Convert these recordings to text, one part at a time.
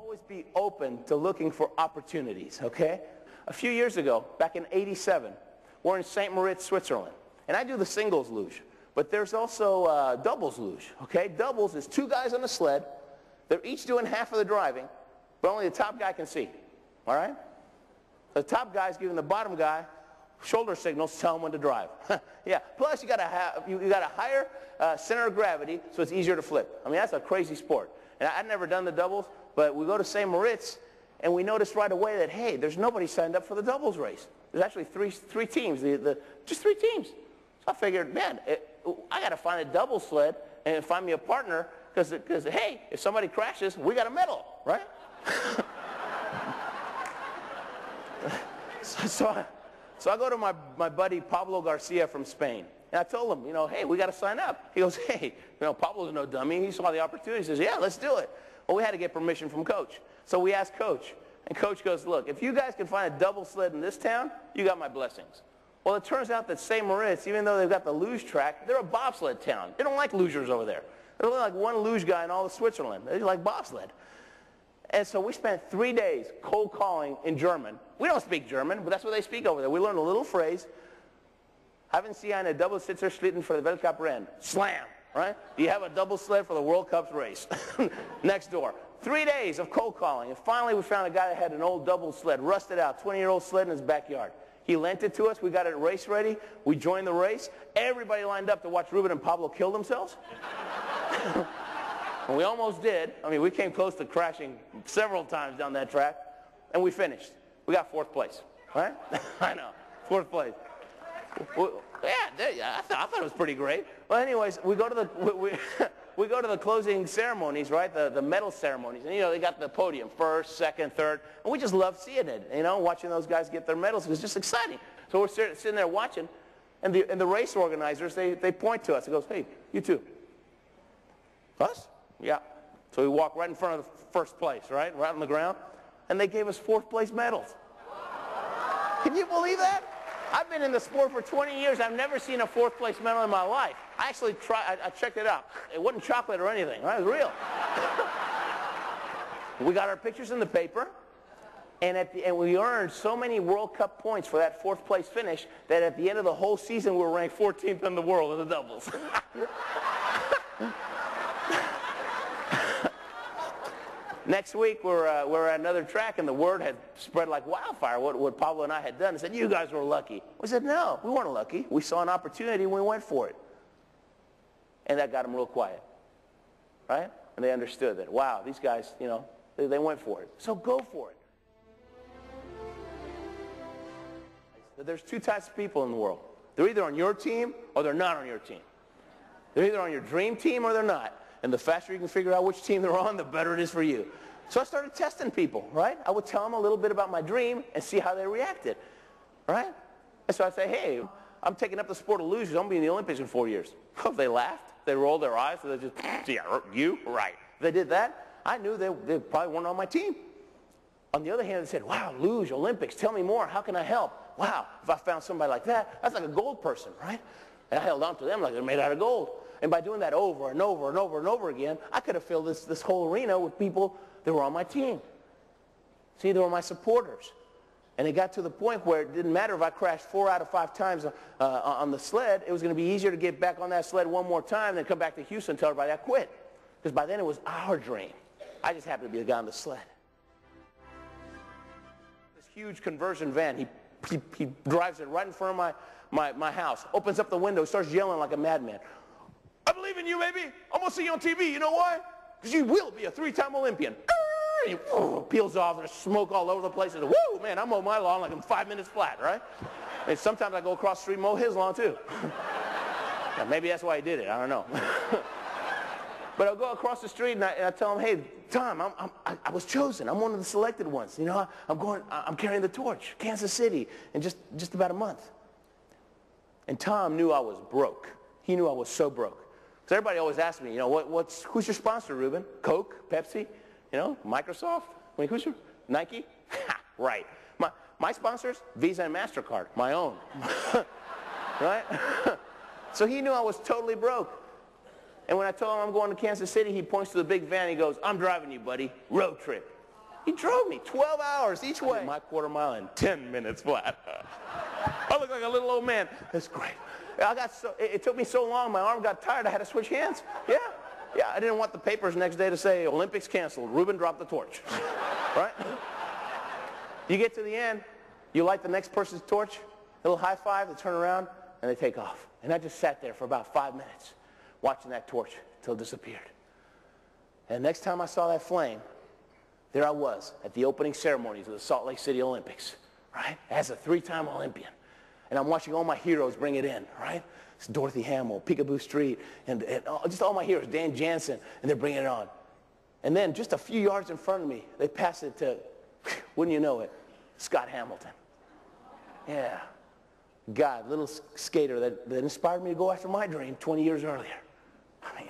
Always be open to looking for opportunities, okay? A few years ago, back in '87, we're in St. Moritz, Switzerland, and I do the singles luge, but there's also doubles luge, okay? Doubles is two guys on a sled. They're each doing half of the driving, but only the top guy can see, all right? The top guy's giving the bottom guy shoulder signals to tell him when to drive. Yeah, plus you got a higher center of gravity, so it's easier to flip. I mean, that's a crazy sport. And I'd never done the doubles, but we go to St. Moritz, and we noticed right away that, hey, there's nobody signed up for the doubles race. There's actually three teams, just three teams. So I figured, man, I got to find a double sled and find me a partner, because, hey, if somebody crashes, we got a medal, right? So I go to my buddy Pablo Garcia from Spain, and I told him, hey, we got to sign up. He goes, hey, Pablo's no dummy. He saw the opportunity. He says, yeah, let's do it. Well, we had to get permission from Coach. So we asked Coach, and Coach goes, look, if you guys can find a double sled in this town, you got my blessings. Well, it turns out that St. Moritz, even though they've got the luge track, they're a bobsled town. They don't like lugers over there. There's only like one luge guy in all of Switzerland. They like bobsled. And so we spent 3 days cold calling in German. We don't speak German, but that's what they speak over there. We learned a little phrase. Haben Sie eine Doppelsitzer-Schlitten for the Weltcuprennen? Slam, right? Do you have a double sled for the World Cup race? Next door. 3 days of cold calling. And finally we found a guy that had an old double sled, rusted out, 20-year-old sled in his backyard. He lent it to us. We got it race ready. We joined the race. Everybody lined up to watch Ruben and Pablo kill themselves. And we almost did. I mean, we came close to crashing several times down that track, and we finished. We got 4th place, right? I know, 4th place. Yeah, I thought it was pretty great. Well, anyways, we go to the we go to the closing ceremonies, right? The medal ceremonies, and they got the podium, 1st, 2nd, 3rd, and we just love seeing it. Watching those guys get their medals. It was just exciting. So we're sitting there watching, and the race organizers they point to us. It goes, hey, you two. Us? Yeah. So we walk right in front of the 1st place, right on the ground, and they gave us 4th place medals. Can you believe that? I've been in the sport for 20 years. I've never seen a 4th place medal in my life. I actually I checked it out. It wasn't chocolate or anything, right? It was real. We got our pictures in the paper, and we earned so many World Cup points for that 4th place finish that at the end of the whole season we were ranked 14th in the world in the doubles. Next week, we're at another track, and the word had spread like wildfire, what Pablo and I had done. He said, you guys were lucky. We said, no, we weren't lucky. We saw an opportunity, and we went for it. And that got them real quiet, right? And they understood that, wow, these guys, they went for it. So go for it. There's 2 types of people in the world. They're either on your team, or they're not on your team. They're either on your dream team, or they're not. And the faster you can figure out which team they're on, the better it is for you. So I started testing people, right? I would tell them a little bit about my dream and see how they reacted, right? And so I'd say, hey, I'm taking up the sport of luge. I'm going to be in the Olympics in 4 years. Oh, they laughed. They rolled their eyes. So they just, yeah, you? Right. If they did that, I knew they probably weren't on my team. On the other hand, they said, wow, luge, Olympics, tell me more. How can I help? Wow, if I found somebody like that, that's like a gold person, right? And I held on to them like they're made out of gold. And by doing that over and over and over and over again, I could have filled this whole arena with people that were on my team. See, they were my supporters. And it got to the point where it didn't matter if I crashed 4 out of 5 times on the sled. It was going to be easier to get back on that sled one more time than come back to Houston and tell everybody I quit. Because by then it was our dream. I just happened to be the guy on the sled. This huge conversion van, he drives it right in front of my house, opens up the window, starts yelling like a madman. I believe in you, baby. I'm going to see you on TV. You know why? Because you will be a 3-time Olympian. He peels off. There's smoke all over the place. And, woo, man, I mow my lawn like I'm 5 minutes flat, right? And sometimes I go across the street and mow his lawn, too. Yeah, maybe that's why he did it. I don't know. But I'll go across the street and I tell him, hey, Tom, I was chosen. I'm one of the selected ones. I'm carrying the torch. Kansas City in just about a month. And Tom knew I was broke. He knew I was so broke. So everybody always asks me, who's your sponsor, Ruben? Coke, Pepsi, Microsoft? I mean, who's your Nike? Right. My sponsors, Visa and MasterCard, my own. Right? So he knew I was totally broke. And when I told him I'm going to Kansas City, he points to the big van. He goes, I'm driving you, buddy. Road trip. He drove me 12 hours each way. My quarter mile in 10 minutes flat. I look like a little old man. That's great. It took me so long, my arm got tired, I had to switch hands. Yeah, I didn't want the papers next day to say, Olympics canceled, Ruben dropped the torch. Right? You get to the end, you light the next person's torch, a little high five, they turn around, and they take off. And I just sat there for about 5 minutes, watching that torch until it disappeared. And next time I saw that flame, there I was at the opening ceremonies of the Salt Lake City Olympics, right? As a 3-time Olympian. And I'm watching all my heroes bring it in, right? It's Dorothy Hamill, Peekaboo Street, and just all my heroes, Dan Jansen, and they're bringing it on. And then just a few yards in front of me, they pass it to, wouldn't you know it, Scott Hamilton. Yeah. God, little skater that inspired me to go after my dream 20 years earlier. I mean,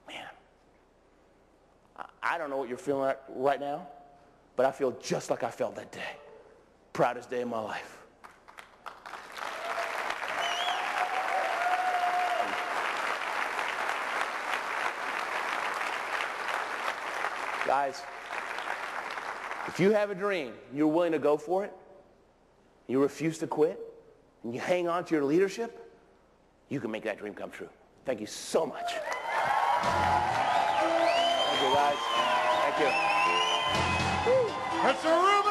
man, I don't know what you're feeling right now, but I feel just like I felt that day. Proudest day of my life. Guys, if you have a dream, and you're willing to go for it, you refuse to quit, and you hang on to your leadership, you can make that dream come true. Thank you so much. Thank you, guys. Thank you. Mr. Ruben